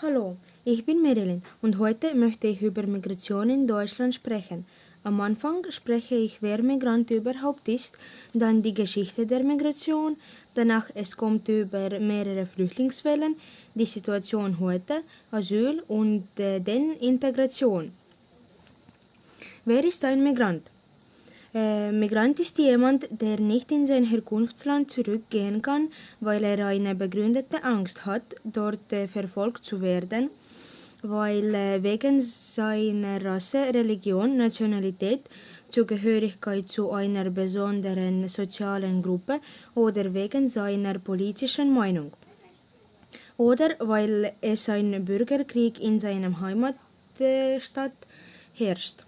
Hallo, ich bin Marilyn und heute möchte ich über Migration in Deutschland sprechen. Am Anfang spreche ich, wer Migrant überhaupt ist, dann die Geschichte der Migration, danach es kommt über mehrere Flüchtlingswellen, die Situation heute, Asyl und dann Integration. Wer ist ein Migrant? Migrant ist jemand, der nicht in sein Herkunftsland zurückgehen kann, weil er eine begründete Angst hat, dort verfolgt zu werden, weil wegen seiner Rasse, Religion, Nationalität, Zugehörigkeit zu einer besonderen sozialen Gruppe oder wegen seiner politischen Meinung. Oder weil es ein Bürgerkrieg in seiner Heimatstadt herrscht.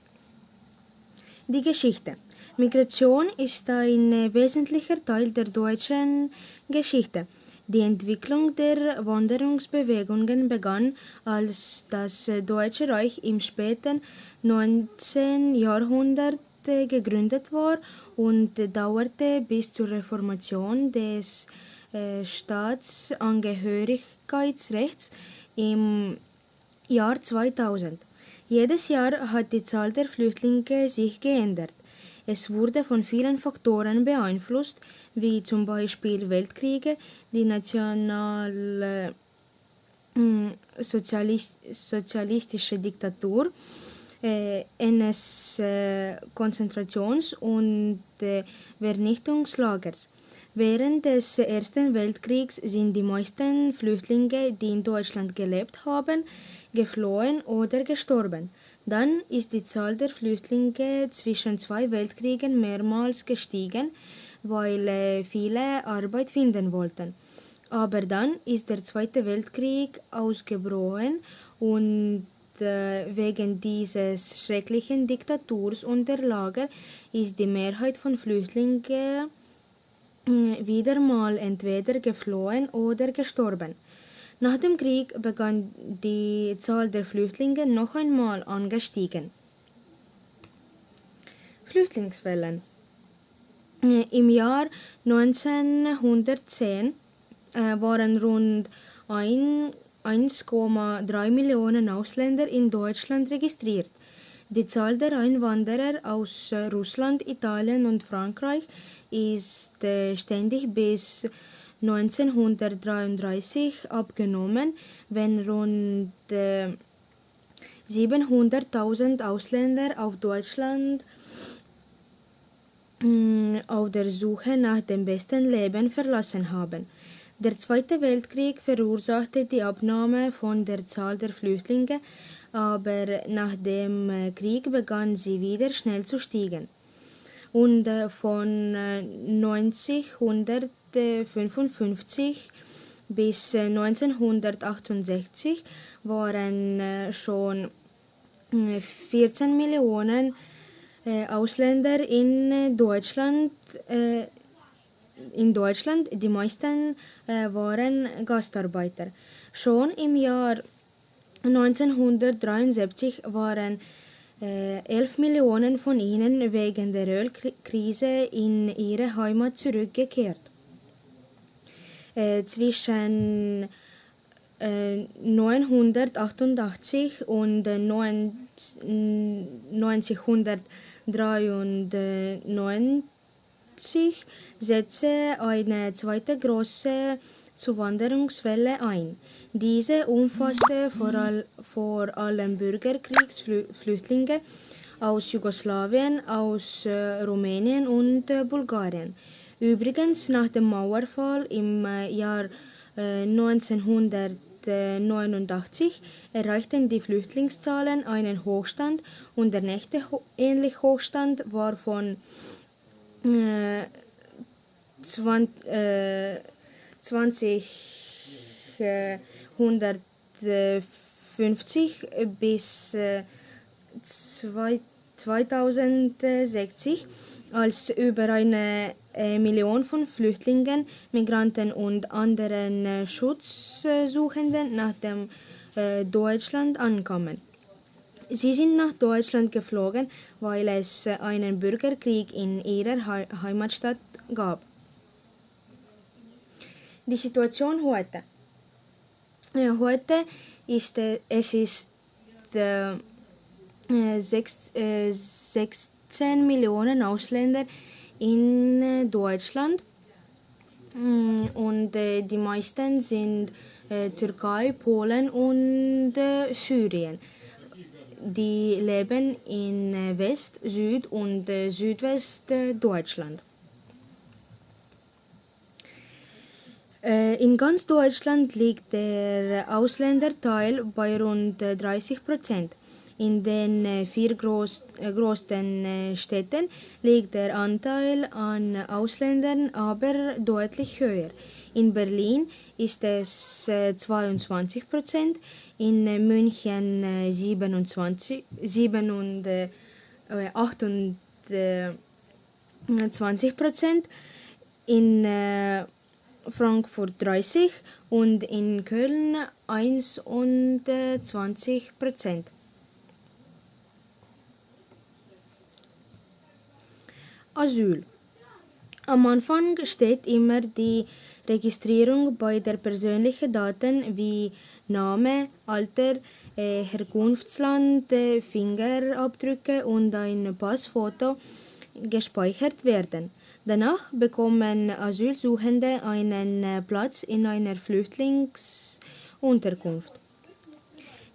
Die Geschichte. Migration ist ein wesentlicher Teil der deutschen Geschichte. Die Entwicklung der Wanderungsbewegungen begann, als das Deutsche Reich im späten 19. Jahrhundert gegründet war und dauerte bis zur Reformation des Staatsangehörigkeitsrechts im Jahr 2000. Jedes Jahr hat die Zahl der Flüchtlinge sich geändert. Es wurde von vielen Faktoren beeinflusst, wie zum Beispiel Weltkriege, die nationalsozialistische Diktatur, NS-Konzentrations- und Vernichtungslagers. Während des Ersten Weltkriegs sind die meisten Flüchtlinge, die in Deutschland gelebt haben, geflohen oder gestorben. Dann ist die Zahl der Flüchtlinge zwischen zwei Weltkriegen mehrmals gestiegen, weil viele Arbeit finden wollten. Aber dann ist der Zweite Weltkrieg ausgebrochen und wegen dieses schrecklichen Diktaturs und der Lager ist die Mehrheit von Flüchtlingen wieder mal entweder geflohen oder gestorben. Nach dem Krieg begann die Zahl der Flüchtlinge noch einmal angestiegen. Flüchtlingswellen. Im Jahr 1910 waren rund 1,3 Millionen Ausländer in Deutschland registriert. Die Zahl der Einwanderer aus Russland, Italien und Frankreich ist ständig bis 1933 abgenommen, wenn rund 700.000 Ausländer auf Deutschland auf der Suche nach dem besten Leben verlassen haben. Der Zweite Weltkrieg verursachte die Abnahme von der Zahl der Flüchtlinge, aber nach dem Krieg begann sie wieder schnell zu steigen. Und von 1955 bis 1968 waren schon 14 Millionen Ausländer in Deutschland. Die meisten waren Gastarbeiter. Schon im Jahr 1973 waren 11 Millionen von ihnen wegen der Ölkrise in ihre Heimat zurückgekehrt. Zwischen 988 und 1993 setzte eine zweite große Zuwanderungswelle ein. Diese umfasste vor allem Bürgerkriegsflüchtlinge aus Jugoslawien, aus Rumänien und Bulgarien. Übrigens, nach dem Mauerfall im Jahr 1989 erreichten die Flüchtlingszahlen einen Hochstand und der nächste ähnliche Hochstand war von 2050 bis 2060, als über eine Million von Flüchtlingen, Migranten und anderen Schutzsuchenden nach dem Deutschland ankamen. Sie sind nach Deutschland geflogen, weil es einen Bürgerkrieg in ihrer Heimatstadt gab. Die Situation heute. Heute ist es ist 16 Millionen Ausländer in Deutschland. Und die meisten sind Türkei, Polen und Syrien. Die leben in West-, Süd- und Südwest-Deutschland. In ganz Deutschland liegt der Ausländerteil bei rund 30%. In den vier größten Städten liegt der Anteil an Ausländern aber deutlich höher. In Berlin ist es 22%, in München 28%, in Frankfurt 30 und in Köln 21%. Asyl. Am Anfang steht immer die Registrierung bei der persönlichen Daten wie Name, Alter, Herkunftsland, Fingerabdrücke und ein Passfoto gespeichert werden. Danach bekommen Asylsuchende einen Platz in einer Flüchtlingsunterkunft.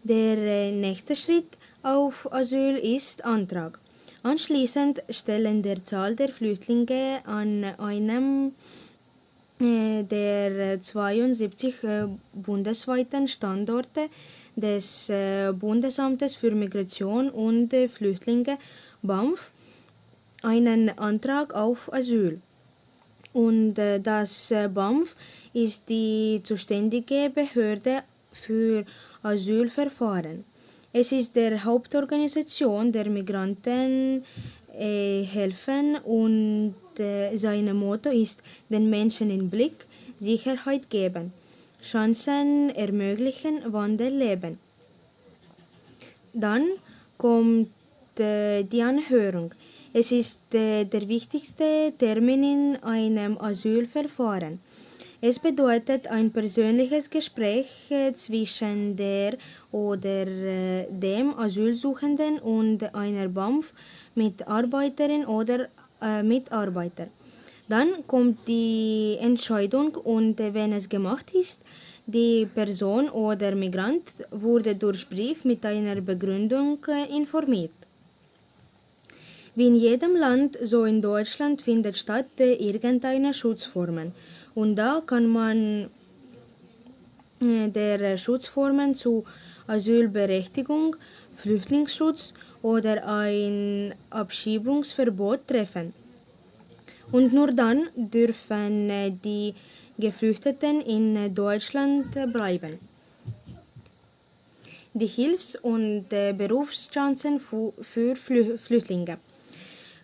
Der nächste Schritt auf Asyl ist Antrag. Anschließend stellen der Zahl der Flüchtlinge an einem der 72 bundesweiten Standorte des Bundesamtes für Migration und Flüchtlinge BAMF einen Antrag auf Asyl. Und das BAMF ist die zuständige Behörde für Asylverfahren. Es ist der Hauptorganisation der Migranten helfen und sein Motto ist den Menschen im Blick, Sicherheit geben, Chancen ermöglichen, Wandel leben. Dann kommt die Anhörung. Es ist der wichtigste Termin in einem Asylverfahren. Es bedeutet ein persönliches Gespräch zwischen der oder dem Asylsuchenden und einer BAMF-Mitarbeiterin oder Mitarbeiter. Dann kommt die Entscheidung und wenn es gemacht ist, die Person oder Migrant wurde durch Brief mit einer Begründung informiert. Wie in jedem Land, so in Deutschland findet statt irgendeine Schutzformen. Und da kann man der Schutzformen zu Asylberechtigung, Flüchtlingsschutz oder ein Abschiebungsverbot treffen. Und nur dann dürfen die Geflüchteten in Deutschland bleiben. Die Hilfs- und Berufschancen für Flüchtlinge.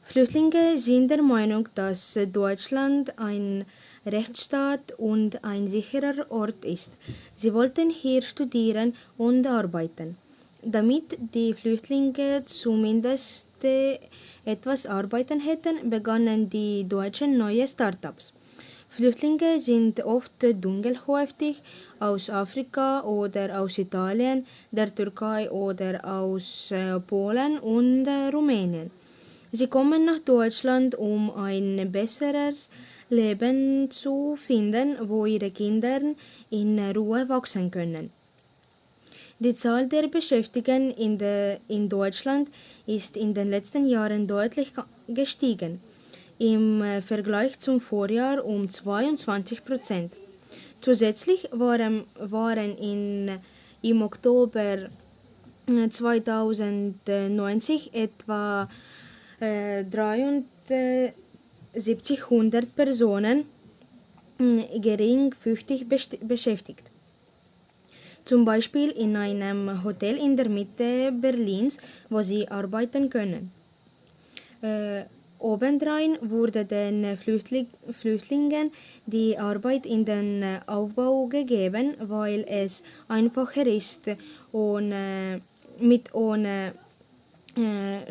Flüchtlinge sind der Meinung, dass Deutschland ein Rechtsstaat und ein sicherer Ort ist. Sie wollten hier studieren und arbeiten. Damit die Flüchtlinge zumindest etwas arbeiten hätten, begannen die Deutschen neue Startups. Flüchtlinge sind oft dunkelhäutig aus Afrika oder aus Italien, der Türkei oder aus Polen und Rumänien. Sie kommen nach Deutschland, um ein besseres Leben zu finden, wo ihre Kinder in Ruhe wachsen können. Die Zahl der Beschäftigten in Deutschland ist in den letzten Jahren deutlich gestiegen, im Vergleich zum Vorjahr um 22%. Zusätzlich waren im Oktober 2090 etwa 7300 Personen geringfügig beschäftigt. Zum Beispiel in einem Hotel in der Mitte Berlins, wo sie arbeiten können. Obendrein wurde den Flüchtlingen die Arbeit in den Aufbau gegeben, weil es einfacher ist, ohne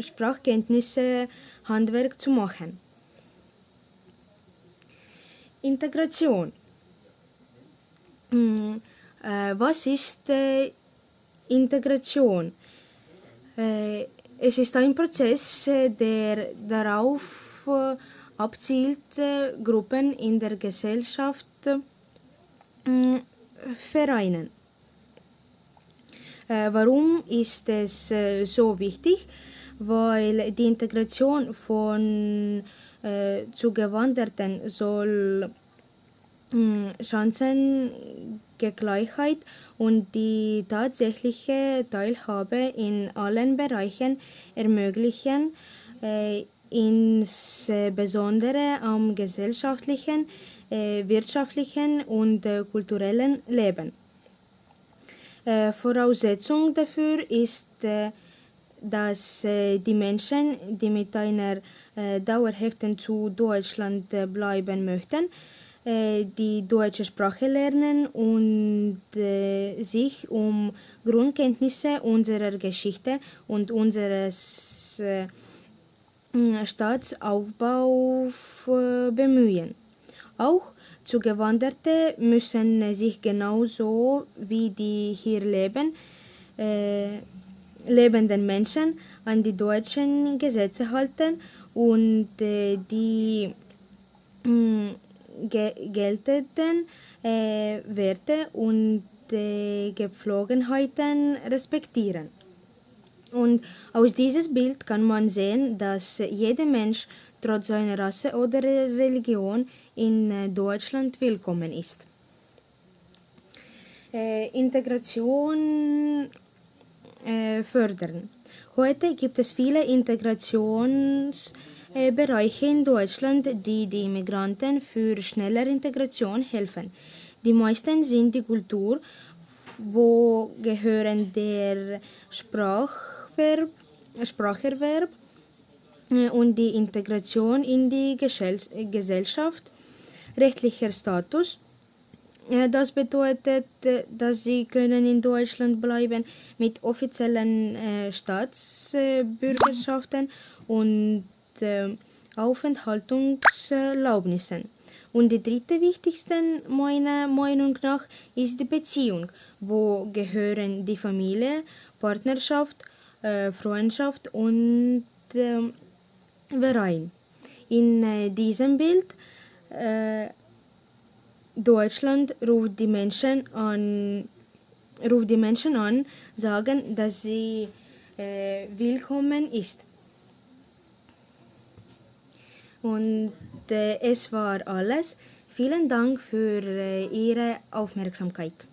Sprachkenntnisse Handwerk zu machen. Integration. Was ist Integration? Es ist ein Prozess, der darauf abzielt, Gruppen in der Gesellschaft vereinen. Warum ist es so wichtig? Weil die Integration von Zugewanderten soll Chancengleichheit und die tatsächliche Teilhabe in allen Bereichen ermöglichen, insbesondere am gesellschaftlichen, wirtschaftlichen und kulturellen Leben. Voraussetzung dafür ist, dass die Menschen, die mit einer dauerhaften zu Deutschland bleiben möchten, die deutsche Sprache lernen und sich um Grundkenntnisse unserer Geschichte und unseres Staatsaufbaus bemühen. Auch Zugewanderte müssen sich genauso wie die hier lebenden Menschen an die deutschen Gesetze halten und die geltenden Werte und Gepflogenheiten respektieren. Und aus diesem Bild kann man sehen, dass jeder Mensch trotz seiner Rasse oder Religion in Deutschland willkommen ist. Integration fördern. Heute gibt es viele Integrationsbereiche in Deutschland, die die Migranten für schnellere Integration helfen. Die meisten sind die Kultur, wo gehören der Spracherwerb und die Integration in die Gesellschaft, rechtlicher Status. Das bedeutet, dass sie können in Deutschland bleiben mit offiziellen Staatsbürgerschaften und Aufenthaltungserlaubnissen. Und die dritte wichtigste meiner Meinung nach ist die Beziehung, wo gehören die Familie, Partnerschaft, Freundschaft und Verein. In diesem Bild Deutschland ruft die Menschen an, sagen, dass sie willkommen ist. Und es war alles. Vielen Dank für Ihre Aufmerksamkeit.